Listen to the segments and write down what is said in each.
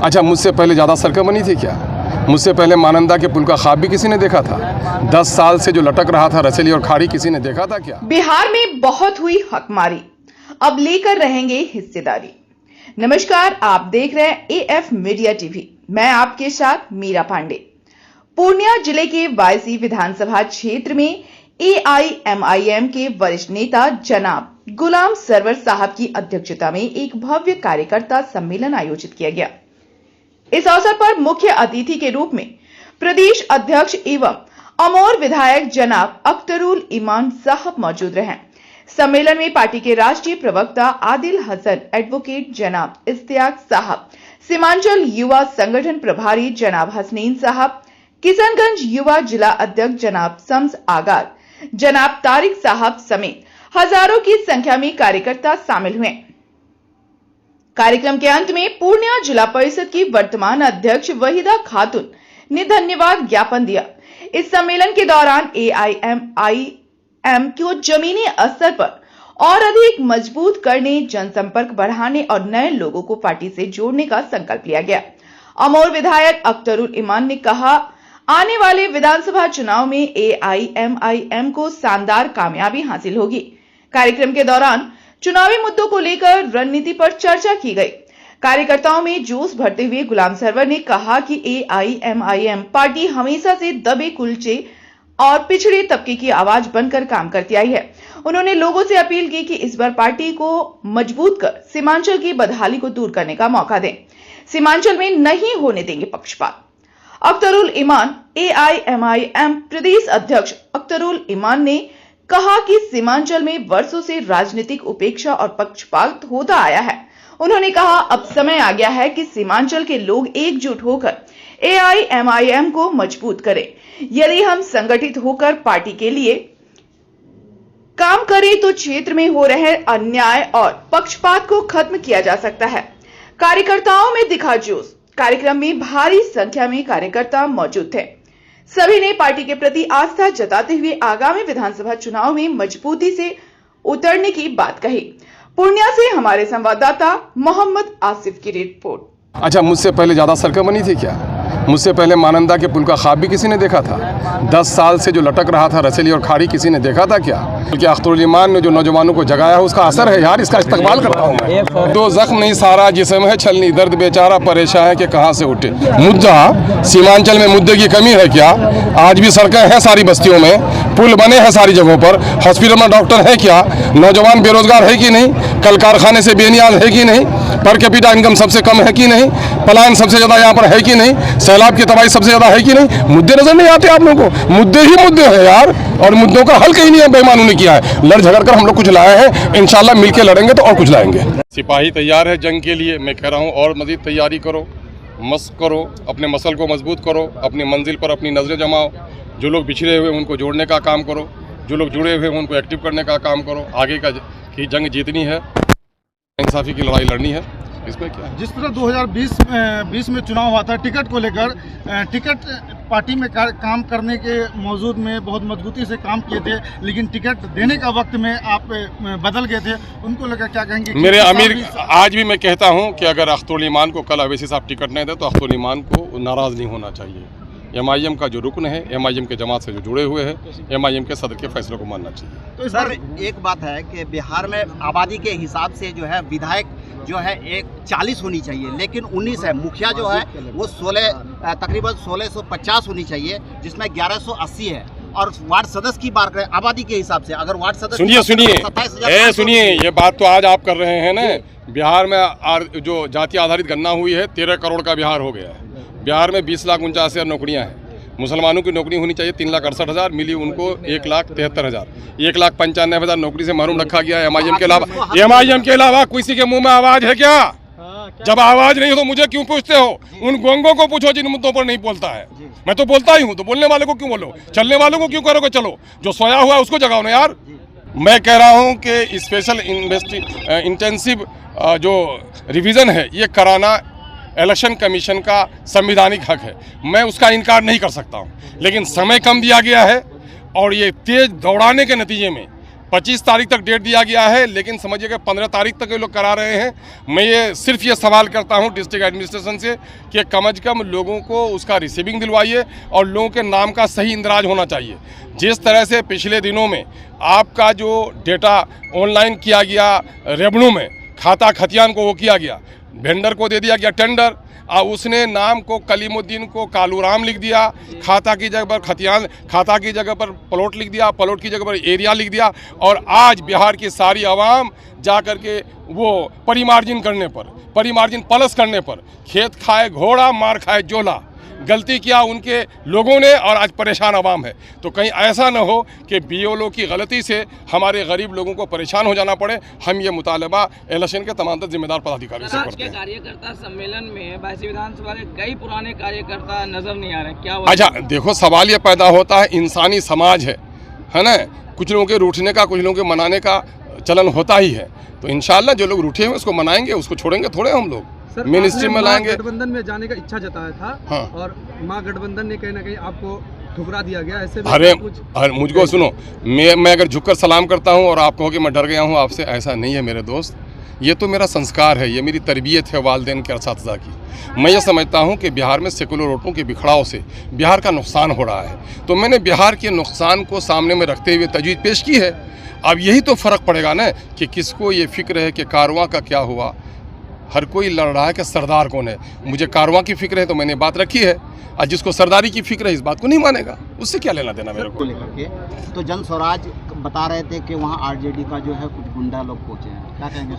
अच्छा, मुझसे पहले ज़्यादा सड़कें बनी थी क्या? मुझसे पहले मानंदा के पुल का ख्वाब भी किसी ने देखा था? 10 साल से जो लटक रहा था रसेली और खाड़ी, किसी ने देखा था क्या? बिहार में बहुत हुई हकमारी, अब लेकर रहेंगे हिस्सेदारी। नमस्कार, आप देख रहे हैं AF मीडिया टीवी। मैं आपके साथ मीरा पांडे। पूर्णिया जिले के वायसी विधानसभा क्षेत्र में AIMIM के वरिष्ठ नेता जनाब गुलाम सरवर साहब की अध्यक्षता में एक भव्य कार्यकर्ता सम्मेलन आयोजित किया गया। इस अवसर पर मुख्य अतिथि के रूप में प्रदेश अध्यक्ष एवं अमोर विधायक जनाब अख्तरुल ईमान साहब मौजूद रहे। सम्मेलन में पार्टी के राष्ट्रीय प्रवक्ता आदिल हसन, एडवोकेट जनाब इश्तियाक साहब, सीमांचल युवा संगठन प्रभारी जनाब हसनैन साहब, किशनगंज युवा जिला अध्यक्ष जनाब शम्स आगार, जनाब तारिक साहब समेत हजारों की संख्या में कार्यकर्ता शामिल हुए। कार्यक्रम के अंत में पूर्णिया जिला परिषद की वर्तमान अध्यक्ष वहीदा खातून ने धन्यवाद ज्ञापन दिया। इस सम्मेलन के दौरान AIMIM को जमीनी स्तर पर और अधिक मजबूत करने, जनसंपर्क बढ़ाने और नए लोगों को पार्टी से जोड़ने का संकल्प लिया गया। अमोर विधायक अख्तरुल ईमान ने कहा, आने वाले विधानसभा चुनाव में AIMIM को शानदार कामयाबी हासिल होगी। कार्यक्रम के दौरान चुनावी मुद्दों को लेकर रणनीति पर चर्चा की गई। कार्यकर्ताओं में जोश भरते हुए गुलाम सरवर ने कहा कि AIMIM पार्टी हमेशा से दबे कुचले और पिछड़े तबके की आवाज बनकर काम करती आई है। उन्होंने लोगों से अपील की कि इस बार पार्टी को मजबूत कर सीमांचल की बदहाली को दूर करने का मौका दें। सीमांचल में नहीं होने देंगे पक्षपात। अख्तरुल ईमान, AIMIM प्रदेश अध्यक्ष अख्तरुल ईमान ने कहा कि सीमांचल में वर्षों से राजनीतिक उपेक्षा और पक्षपात होता आया है। उन्होंने कहा, अब समय आ गया है कि सीमांचल के लोग एकजुट होकर AIMIM को मजबूत करें। यदि हम संगठित होकर पार्टी के लिए काम करें तो क्षेत्र में हो रहे अन्याय और पक्षपात को खत्म किया जा सकता है। कार्यकर्ताओं में दिखा जोश। कार्यक्रम में भारी संख्या में कार्यकर्ता मौजूद थे। सभी ने पार्टी के प्रति आस्था जताते हुए आगामी विधानसभा चुनाव में मजबूती से उतरने की बात कही। पूर्णिया से हमारे संवाददाता मोहम्मद आसिफ की रिपोर्ट। अच्छा, मुझसे पहले ज़्यादा सड़कें बनी थी क्या? मुझसे पहले मानंदा के पुल का ख्वाब भी किसी ने देखा था? 10 साल से जो लटक रहा था रसेली और खाड़ी, किसी ने देखा था क्या? क्योंकि अख्तरुल ईमान ने जो नौजवानों को जगाया है उसका असर है यार, इसका इस्तेमाल करता हूँ मैं। दो जख्म नहीं सारा जिस्म है छलनी, दर्द बेचारा परेशान है कि कहाँ से उठे। मुद्दा सीमांचल में मुद्दे की कमी है क्या? आज भी सड़कें हैं सारी बस्तियों में, पुल बने हैं सारी जगहों पर, हॉस्पिटल में डॉक्टर है क्या? नौजवान बेरोजगार है कि नहीं? कल कारखाने से बेनियाज है कि नहीं? पर कैपिटा इनकम सबसे कम है कि नहीं? पलायन सबसे ज्यादा यहाँ पर है कि नहीं? सैलाब की तबाही सबसे ज्यादा है कि नहीं? मुद्दे नजर नहीं आते आप लोगों को? मुद्दे ही मुद्दे हैं यार, और मुद्दों का हल कहीं नहीं है। बेईमानों ने किया है, लड़ झगड़ कर हम लोग कुछ लाए हैं। इंशाल्लाह मिलके लड़ेंगे तो और कुछ लाएंगे। सिपाही तैयार है जंग के लिए, मैं कह रहा हूँ और मजीद तैयारी करो, मस्क करो, अपने मसल को मजबूत करो, अपनी मंजिल पर अपनी नजरें जमाओ। जो लोग बिछड़े हुए उनको जोड़ने का काम करो, जो लोग जुड़े हुए उनको एक्टिव करने का काम करो। आगे की जंग जीतनी है, इंसाफी की लड़ाई लड़नी है। इसमें क्या, जिस तरह 2020 में चुनाव हुआ था, टिकट को लेकर टिकट पार्टी में काम करने के मौजूद में बहुत मजबूती से काम किए थे, लेकिन टिकट देने का वक्त में आप बदल गए थे, उनको लेकर क्या कहेंगे? मेरे अमीर, आज भी मैं कहता हूं कि अगर अख्तरुल ईमान को कल अवैसी साहब टिकट नहीं दे तो अख्तरुल ईमान को नाराज़ नहीं होना चाहिए। MIM का जो रुकन है, MIM के जमात से जो जुड़े हुए हैं, MIM के सदर के फैसलों को मानना चाहिए। तो सर, एक बात है कि बिहार में आबादी के हिसाब से जो है विधायक जो है 40 होनी चाहिए, लेकिन 19 है। मुखिया जो है वो 16, तकरीबन 1650 होनी चाहिए, जिसमें 1180 है। और वार्ड सदस्य की बात करें आबादी के हिसाब से, अगर वार्ड सदस्य सुनिए, ये बात तो आज आप कर रहे हैं ना। बिहार में जो जाति आधारित गणना हुई है, 13 करोड़ का बिहार हो गया है। बिहार में 20,49,000 नौकरियां हैं। मुसलमानों की नौकरी होनी चाहिए 3,68,000, मिली उनको 1,73,000। 1,95,000 नौकरी से महरूम रखा गया है। MIM के अलावा किसी के मुंह में आवाज है क्या? जब आवाज नहीं हो तो मुझे क्यों पूछते हो? उन गोंगों को पूछो जिन मुद्दों पर नहीं बोलता है। मैं तो बोलता ही हूँ, तो बोलने वाले को क्यों बोलो? चलने वालों को क्यों करोगे? चलो, जो सोया हुआ है उसको जगाओ ना यार। मैं कह रहा हूँ कि स्पेशल इंटेंसिव जो रिवीजन है ये कराना इलेक्शन कमीशन का संवैधानिक हक है, मैं उसका इनकार नहीं कर सकता हूं। लेकिन समय कम दिया गया है और ये तेज दौड़ाने के नतीजे में 25 तारीख तक डेट दिया गया है, लेकिन समझिए कि 15 तारीख तक ये लोग करा रहे हैं। मैं ये सिर्फ ये सवाल करता हूँ डिस्ट्रिक्ट एडमिनिस्ट्रेशन से कि कम अज़ कम लोगों को उसका रिसीविंग दिलवाइए और लोगों के नाम का सही इंदराज होना चाहिए। जिस तरह से पिछले दिनों में आपका जो डेटा ऑनलाइन किया गया रेवेन्यू में, खाता खतियान को वो किया गया, वेंडर को दे दिया गया टेंडर, उसने नाम को कलीमुद्दीन को कालूराम लिख दिया, खाता की जगह पर खतियान, खाता की जगह पर प्लॉट लिख दिया, प्लॉट की जगह पर एरिया लिख दिया, और आज बिहार की सारी आवाम जा कर के वो परिमार्जिन करने पर, परिमार्जिन प्लस करने पर, खेत खाए घोड़ा मार खाए जोला, गलती किया उनके लोगों ने और आज परेशान आवाम है। तो कहीं ऐसा न हो कि बीएलओ की गलती से हमारे गरीब लोगों को परेशान हो जाना पड़े। हम ये मुतालबा इलेक्शन के तमाम जिम्मेदार पदाधिकारियों से करते हैं। कार्यकर्ता सम्मेलन में बायसी विधानसभा के कई पुराने कार्यकर्ता नजर नहीं आ रहे, क्या अच्छा देखो, सवाल ये पैदा होता है, इंसानी समाज है ना, कुछ लोगों के रूठने का, कुछ लोगों के मनाने का चलन होता ही है। तो इंशाल्लाह जो लोग रूठे हुए उसको मनाएंगे, उसको छोड़ेंगे थोड़े हम लोग, मिनिस्ट्री में लाएंगे। गठबंधन में जाने का इच्छा जताया था, हाँ। और मां गठबंधन ने कहीं ना कहीं आपको ठुकरा दिया गया, ऐसे में अरे मुझको सुनो, मैं अगर झुककर सलाम करता हूँ और आप कहो कि मैं डर गया हूँ आपसे, ऐसा नहीं है मेरे दोस्त। ये तो मेरा संस्कार है, ये मेरी तरबियत है वालिदैन के असातिज़ा की। मैं ये समझता हूँ कि बिहार में सेकुलर वोटों के बिखड़ाव से बिहार का नुकसान हो रहा है, तो मैंने बिहार के नुकसान को सामने में रखते हुए तजवीज़ पेश की है। अब यही तो फ़र्क पड़ेगा ना कि किसको ये फ़िक्र है कि कारवां का क्या हुआ। हर कोई लड़ रहा है कि सरदार कौन है। मुझे कारवां की फ़िक्र है तो मैंने बात रखी है, और जिसको सरदारी की फ़िक्र है इस बात को नहीं मानेगा, उससे क्या लेना देना मेरे को। लेकर के तो जन स्वराज बता रहे थे कि वहाँ आरजेडी का जो है कुछ गुंडा लोग पहुँचे हैं, क्या कहेंगे?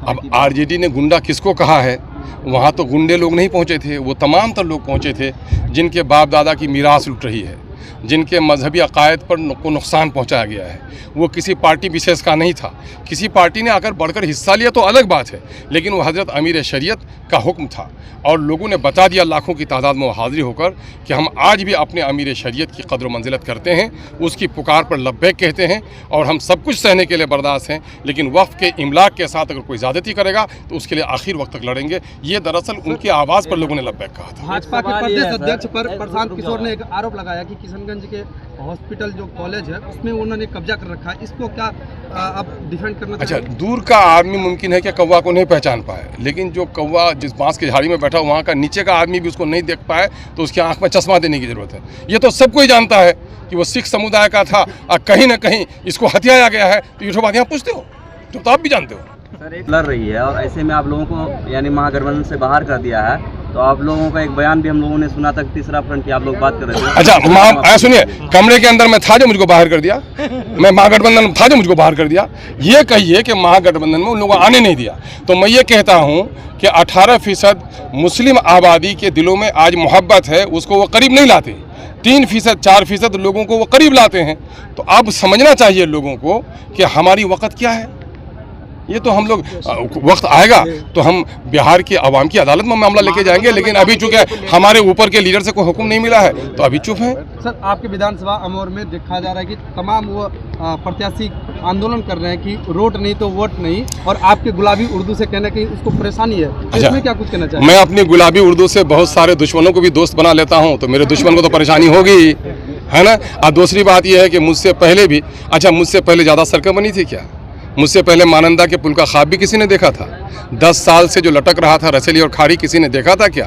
अब आरजेडी ने गुंडा किसको कहा है? वहाँ तो गुंडे लोग नहीं पहुँचे थे, वो तमाम तर लोग पहुँचे थे जिनके बाप दादा की मीरास लुट रही है, जिनके मजहबी अकायद पर को नुकसान पहुंचाया गया है। वो किसी पार्टी विशेष का नहीं था, किसी पार्टी ने आकर बढ़कर हिस्सा लिया तो अलग बात है, लेकिन वो हज़रत अमीर शरीयत का हुक्म था और लोगों ने बता दिया लाखों की तादाद में हाजिर होकर कि हम आज भी अपने अमीर शरीयत की कद्र मंजिलत करते हैं, उसकी पुकार पर लब्बैक कहते हैं और हम सब कुछ सहने के लिए बर्दाश्त हैं, लेकिन वक्फ के इमलाक के साथ अगर कोई ज़्यादती करेगा तो उसके लिए आखिर वक्त तक लड़ेंगे। ये दरअसल उनकी आवाज़ पर लोगों ने लब्बैक कहा था। भाजपा के प्रदेश अध्यक्ष पर प्रशांत किशोर ने एक आरोप लगाया कि किशनगंज के हॉस्पिटल जो कॉलेज है उसमें उन्होंने कब्जा कर रखा है, इसको क्या आप डिफेंड करना अच्छा, चाहेंगे? दूर का आदमी मुमकिन है कि कौवा को नहीं पहचान पाए, लेकिन जो कौवा जिस बांस की झाड़ी में बैठा वहाँ का नीचे का आदमी भी उसको नहीं देख पाए तो उसकी आंख में चश्मा देने की जरूरत है। ये तो सब कोई जानता है कि वो सिख समुदाय का था और कहीं ना कहीं इसको हथियाया गया है। तो ये तो बात यहाँ पूछते हो, तो आप भी जानते हो। लड़ रही है और ऐसे में आप लोगों को यानी महागठबंधन से बाहर कर दिया है, तो आप लोगों का एक बयान भी हम लोगों ने सुना था, तीसरा फ्रंट की आप लोग बात कर रहे थे। अच्छा सुनिए, कमरे के अंदर मैं था जो मुझको बाहर कर दिया, मैं महागठबंधन में था जो मुझको बाहर कर दिया। ये कहिए कि महागठबंधन में उन लोगों को आने नहीं दिया, तो मैं ये कहता हूँ कि 18% मुस्लिम आबादी के दिलों में आज मोहब्बत है, उसको वो करीब नहीं लाते। 3%, 4% लोगों को वो करीब लाते हैं। तो अब समझना चाहिए लोगों को कि हमारी वक़्त क्या है। ये तो हम लोग वक्त आएगा तो हम बिहार की आवाम की अदालत में मामला लेके जाएंगे, लेकिन अभी चूंकि हमारे ऊपर के लीडर से कोई हुक्म नहीं मिला है तो अभी चुप है। सर, आपके विधानसभा अमौर में देखा जा रहा है कि तमाम वो प्रत्याशी आंदोलन कर रहे हैं कि रोट नहीं तो वोट नहीं, और आपके गुलाबी उर्दू से कहना कि उसको परेशानी है। अच्छा, इसमें क्या कुछ कहना चाहिए? मैं अपनी गुलाबी उर्दू से बहुत सारे दुश्मनों को भी दोस्त बना लेता हूँ, तो मेरे दुश्मन को तो परेशानी होगी, है ना। और दूसरी बात यह है कि मुझसे पहले भी, अच्छा मुझसे पहले ज़्यादा सड़कें बनी थी क्या? मुझसे पहले मानंदा के पुल का ख्वाब भी किसी ने देखा था? 10 साल से जो लटक रहा था रसेली और खाड़ी, किसी ने देखा था क्या?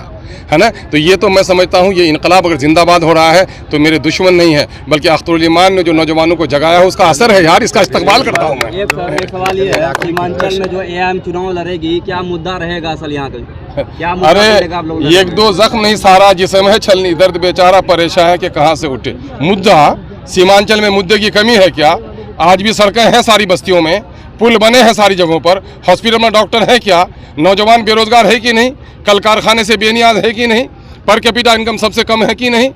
है ना। तो ये तो मैं समझता हूँ ये इनकलाब अगर जिंदाबाद हो रहा है तो मेरे दुश्मन नहीं है, बल्कि अख्तरुल ईमान ने जो नौजवानों को जगाया है उसका असर है यार, इसका इस्तकबाल करता हूँ मैं। एक सवाल ये है, सीमांचल में जो एआईएम चुनाव लड़ेगी, क्या मुद्दा रहेगा असल यहाँ का? क्या मुद्दा रहेगा आप लोगों का? एक दो जख्म नहीं सारा जिस्म है छलनी, दर्द बेचारा परेशान है कि कहाँ से उठे। मुद्दा सीमांचल में मुद्दे की कमी है क्या? आज भी सड़कें हैं सारी बस्तियों में, पुल बने हैं सारी जगहों पर, हॉस्पिटल में डॉक्टर है क्या? नौजवान बेरोजगार है कि नहीं? कल कारखाने से बेनियाज है कि नहीं? पर कैपिटा इनकम सबसे कम है कि नहीं?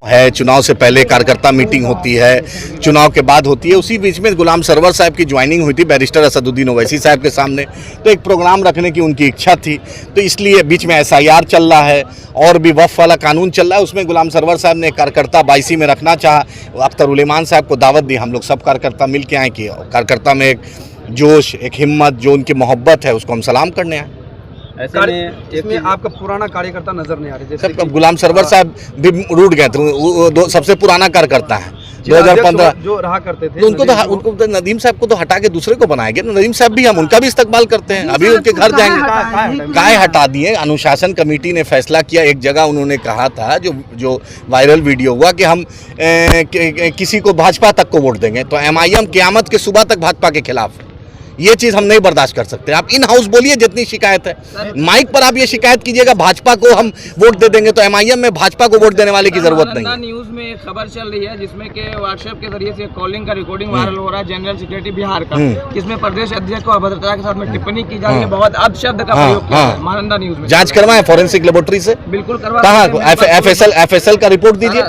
है चुनाव से पहले कार्यकर्ता मीटिंग होती है, चुनाव के बाद होती है। उसी बीच में गुलाम सरवर साहब की ज्वाइनिंग हुई थी बैरिस्टर असदुद्दीन ओवैसी साहब के सामने, तो एक प्रोग्राम रखने की उनकी इच्छा थी, तो इसलिए बीच में SIR चल रहा है और भी वक्फ वाला कानून चल रहा है, उसमें गुलाम सरवर साहब ने कार्यकर्ता 22 में रखना चाहा। अख्तरुल ईमान साहब को दावत दी, हम लोग सब कार्यकर्ता मिल के आए कि कार्यकर्ता में एक जोश, एक हिम्मत, जो उनकी मोहब्बत है उसको हम सलाम करने आए। ऐसे में इसमें आपका पुराना कार्यकर्ता नजर नहीं आ रहा, जैसे गुलाम सरवर साहब भी रूठ गए थे, वो सबसे पुराना कार्यकर्ता है। 2015 जो रहा करते थे तो उनको तो नदीम साहब को तो हटा के दूसरे को बनाया गया। नदीम साहब भी हम उनका भी इस्तेमाल करते हैं, अभी उनके घर जाएंगे। काय हटा दिए? अनुशासन कमेटी ने फैसला किया। एक जगह उन्होंने कहा था जो वायरल वीडियो हुआ कि हम किसी को भाजपा तक को वोट देंगे, तो एमआईएम क़यामत के सुबह तक भाजपा के खिलाफ है। ये चीज़ हम नहीं बर्दाश्त कर सकते। आप इन हाउस बोलिए जितनी शिकायत है, माइक पर आप ये शिकायत कीजिएगा भाजपा को हम वोट दे देंगे, तो एमआईएम में भाजपा को वोट देने वाले की जरूरत नहीं है। न्यूज में एक खबर चल रही है जिसमें कि व्हाट्सएप के जरिए से कॉलिंग का रिकॉर्डिंग वायरल हो रहा है जनरल सेक्रेटरी बिहार का, जिसमें प्रदेश अध्यक्ष को अभद्रता के साथ में टिप्पणी की जा रही है, बहुत अपशब्द का प्रयोग किया है। महानंदा न्यूज में जांच करवाएं फॉरेंसिक लेबोरेटरी से, बिल्कुल करवा। कहाँ एफएसएल का रिपोर्ट दीजिए,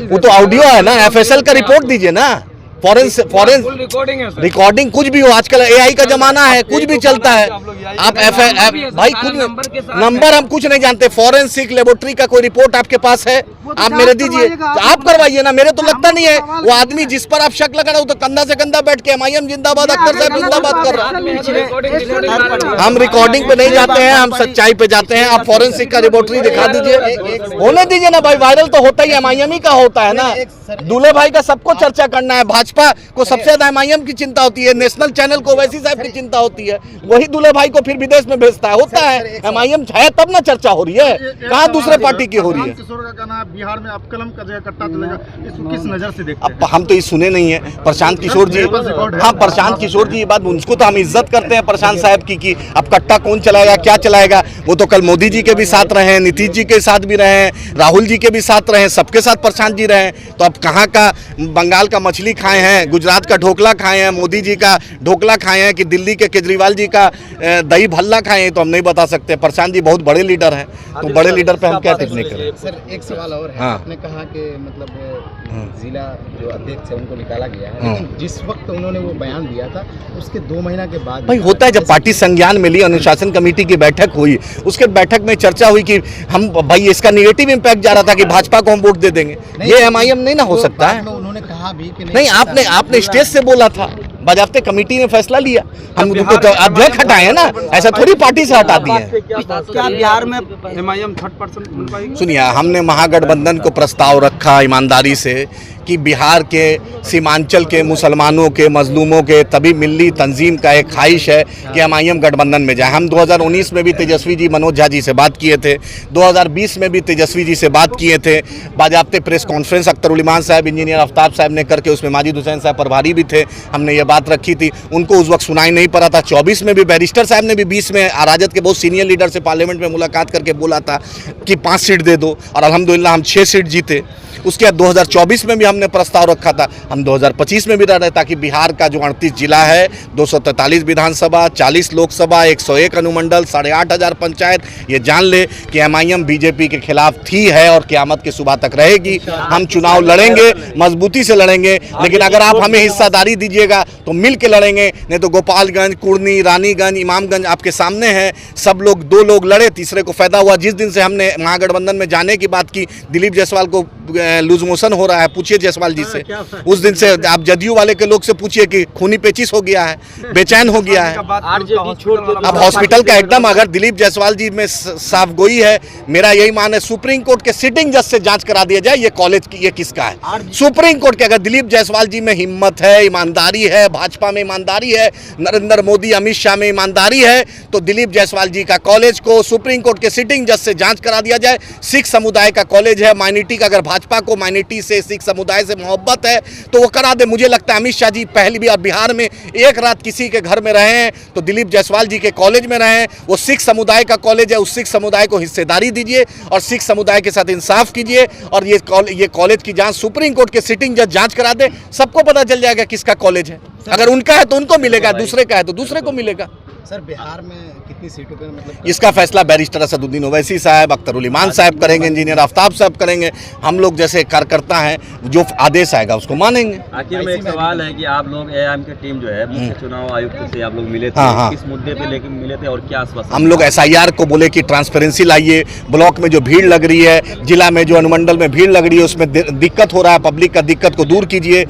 वो तो ऑडियो है ना, एफएसएल का रिपोर्ट दीजिए ना। रिकॉर्डिंग कुछ भी हो, आजकल एआई का जमाना है, कुछ भी चलता है। आप भाई कुछ नंबर हम कुछ नहीं जानते। फॉरेंसिक लेबोरेटरी का कोई रिपोर्ट आपके पास है, आप मेरे दीजिए, तो आप करवाइए ना। मेरे तो लगता नहीं है वो आदमी जिस पर आप शक लगा रहे हो तो कंधा से कंधा बैठ के एमआईएम जिंदाबाद, अख्तर साहब जिंदाबाद कर रहा है। हम रिकॉर्डिंग पे नहीं जाते हैं, हम सच्चाई पे जाते हैं। आप फॉरेंसिक का लेबोरेटरी दिखा दीजिए, होने दीजिए ना भाई। वायरल तो होता ही एमआईएम ही का होता है ना। दूल्हे भाई का सबको चर्चा करना है, भाजपा को सबसे ज्यादा एमआईएम की चिंता होती है, नेशनल चैनल को ओवैसी साहब की चिंता होती है, वही दूल्हे भाई को फिर विदेश में भेजता है। होता है एमआईएम है तब ना चर्चा हो रही है, कहाँ दूसरे पार्टी की हो रही है। किशोर का कहना है बिहार में अब कलम का जगह कट्टा चलेगा, इसको किस नजर से देखते हैं? अब हम तो ये सुने नहीं है। प्रशांत किशोर जी, हाँ प्रशांत किशोर जी, ये बात उनको तो हम इज्जत करते हैं प्रशांत साहब की कि अब कट्टा कौन चलाएगा, क्या चलाएगा। वो तो कल मोदी जी के भी साथ रहे हैं, नीतीश जी के साथ भी रहे हैं, राहुल जी के भी साथ रहे हैं, सबके साथ प्रशांत जी रहे हैं। तो अब कहाँ का बंगाल का मछली खाए हैं, गुजरात का ढोकला खाए हैं, मोदी जी का ढोकला खाए हैं कि दिल्ली के केजरीवाल जी का दही भल्ला खाए हैं, तो हम नहीं बता सकते। प्रशांत जी बहुत बड़े लीडर हैं, तो बड़े लीडर पे हम क्या टिप्पणी करें। सर एक सवाल और है, हाँ। आपने कहा कि मतलब जिला जो अध्यक्ष है उनको निकाला गया है, लेकिन जिस वक्त उन्होंने वो बयान दिया था उसके 2 महीना के बाद भाई होता है, जब पार्टी संज्ञान मिली, अनुशासन कमेटी की बैठक हुई, उसके बैठक में चर्चा हुई कि हम भाई इसका नेगेटिव इम्पैक्ट जा रहा था कि भाजपा को हम वोट दे देंगे। ये एमआईएम नहीं ना हो सकता है। उन्होंने कहा भी कि नहीं, आपने स्टेज से बोला था, बाजाबते कमेटी ने फैसला लिया, हम उनको तो अध्यक्ष हटाए ना, ऐसा थोड़ी पार्टी से हटा दिए। क्या बिहार में एमआईएम 30% मिल पाएगी? सुनिए, हमने महागठबंधन को प्रस्ताव रखा ईमानदारी से कि बिहार के सीमांचल के मुसलमानों के मजलूमों के तभी मिल्ली तंजीम का एक ख्वाहिश है कि एमआईएम गठबंधन में जाए। हम 2019 में भी तेजस्वी जी मनोज झा जी से बात किए थे, 2020 में भी तेजस्वी जी से बात किए थे। बाजाबते प्रेस कॉन्फ्रेंस अख्तर उल साहब, इंजीनियर आफ्ताब साहब ने करके, उसमें माजिद हुसैन साहब प्रभारी भी थे, हमने ये बात रखी थी। उनको उस वक्त सुनाई नहीं पड़ा था। 24 में भी बैरिस्टर साहब ने भी 20 में राजद के बहुत सीनियर लीडर से पार्लियामेंट में मुलाकात करके बोला था कि 5 सीट दे दो, और अल्हम्दुलिल्लाह हम 6 सीट जीते। उसके बाद 2024 में भी हमने प्रस्ताव रखा था, हम 2025 में भी रह रहे, ताकि बिहार का जो 38 जिला है, 243 विधानसभा, 40 लोकसभा, 101 अनुमंडल, 8,500 पंचायत, ये जान ले कि एमआईएम बीजेपी के खिलाफ थी, है और क़यामत की सुबह तक रहेगी। हम चुनाव लड़ेंगे, मजबूती से लड़ेंगे, लेकिन अगर आप हमें हिस्सेदारी दीजिएगा तो मिल के लड़ेंगे, नहीं तो गोपालगंज, कुर्नी, रानीगंज, इमामगंज आपके सामने है। सब लोग, 2 लोग लड़े, तीसरे को फायदा हुआ। जिस दिन से हमने महागठबंधन में जाने की बात की, दिलीप जायसवाल को लूज मोशन हो रहा है, पूछिए जायसवाल जी से। उस दिन से आप जदयू वाले के लोग से पूछिए कि खूनी पेचिश हो गया है, बेचैन हो गया है। अब हॉस्पिटल का एकदम, अगर दिलीप जायसवाल जी में साफ गोई है, मेरा यही मान है सुप्रीम कोर्ट के सिटिंग जज से जांच करा दिया जाए ये कॉलेज की, ये किसका है। सुप्रीम कोर्ट के, अगर दिलीप जायसवाल जी में हिम्मत है, ईमानदारी है, भाजपा में ईमानदारी है, नरेंद्र मोदी अमित शाह में ईमानदारी है, तो दिलीप जायसवाल जी का कॉलेज को सुप्रीम कोर्ट के सिटिंग जज से जांच करा दिया जाए। सिख समुदाय का कॉलेज है, माइनॉरिटी का, अगर भाजपा को माइनॉरिटी से, सिख समुदाय से मोहब्बत है तो वो करा दे। मुझे लगता है अमित शाह जी पहली भी, और बिहार में एक रात किसी के घर में रहे हैं तो दिलीप जायसवाल जी के कॉलेज में रहे हैं। वो सिख समुदाय का कॉलेज है, उस सिख समुदाय को हिस्सेदारी दीजिए और सिख समुदाय के साथ इंसाफ कीजिए, और ये कॉलेज की जांच सुप्रीम कोर्ट के सिटिंग जज जांच करा दे, सबको पता चल जाएगा किसका कॉलेज है। अगर उनका है तो उनको मिलेगा, दूसरे का है तो दूसरे को मिलेगा। सर बिहार में कितनी सीटों पे मतलब इसका फैसला बैरिस्टर असदुद्दीन ओवैसी साहब, अख्तर उल इमान साहब करेंगे, इंजीनियर आफ्ताब साहब करेंगे। हम लोग जैसे कार्यकर्ता हैं, जो आदेश आएगा उसको मानेंगे। आखिर में एक सवाल है कि आप लोग एआईएम की टीम जो है मुख्य चुनाव आयुक्त से आप लोग मिले थे, हाँ। किस मुद्दे पे लेकर मिले थे और क्या आश्वासन? हम लोग SIR को बोले कि ट्रांसपेरेंसी लाइए, ब्लॉक में जो भीड़ लग रही है, जिला में जो अनुमंडल में भीड़ लग रही है, उसमें दिक्कत हो रहा है, पब्लिक का दिक्कत को दूर कीजिए,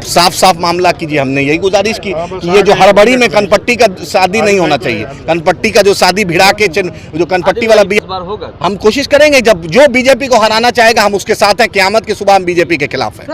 साफ मामला कीजिए। हमने यही गुजारिश की कि ये जो हड़बड़ी में कनपट्टी का शादी नहीं होना चाहिए, कनपट्टी का जो शादी भिड़ा के जो कनपट्टी वाला बार होगा, हम कोशिश करेंगे, जब जो बीजेपी को हराना चाहेगा हम उसके साथ हैं, क़यामत की सुबह हम बीजेपी के खिलाफ हैं।